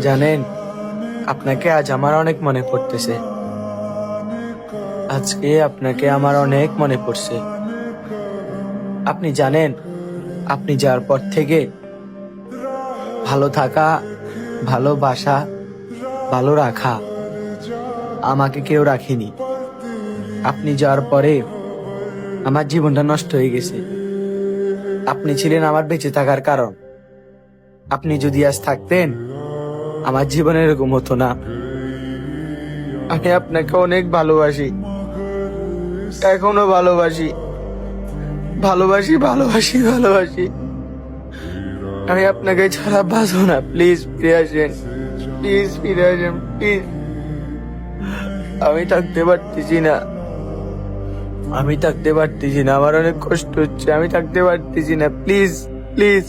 জানেন, আপনাকে আজ আমার অনেক মনে পড়তেছে। আজকে আপনাকে আমার অনেক মনে পড়ছে। আপনি জানেন, আপনি যাওয়ার পর থেকে ভালো থাকা, ভালোবাসা, ভালো রাখা আমাকে কেউ রাখেনি। আপনি যাওয়ার পরে আমার জীবনটা নষ্ট হয়ে গেছে। আপনি ছিলেন আমার বেঁচে থাকার কারণ। আপনি যদি আজ থাকতেন, আমার জীবন এরকম হতো না। আমি আপনাকে অনেক ভালোবাসি, এখনো ভালোবাসি, ভালোবাসি, ভালোবাসি, ভালোবাসি। আমি আপনাকে ছাড়া বাঁচবো না। প্লিজ ফিরে আসেন, প্লিজ ফিরে আসেন, প্লিজ। আমি থাকতে পারতেছি না, আমি থাকতে পারতেছি না। আমার অনেক কষ্ট হচ্ছে, আমি থাকতে পারতেছি না। Please, please.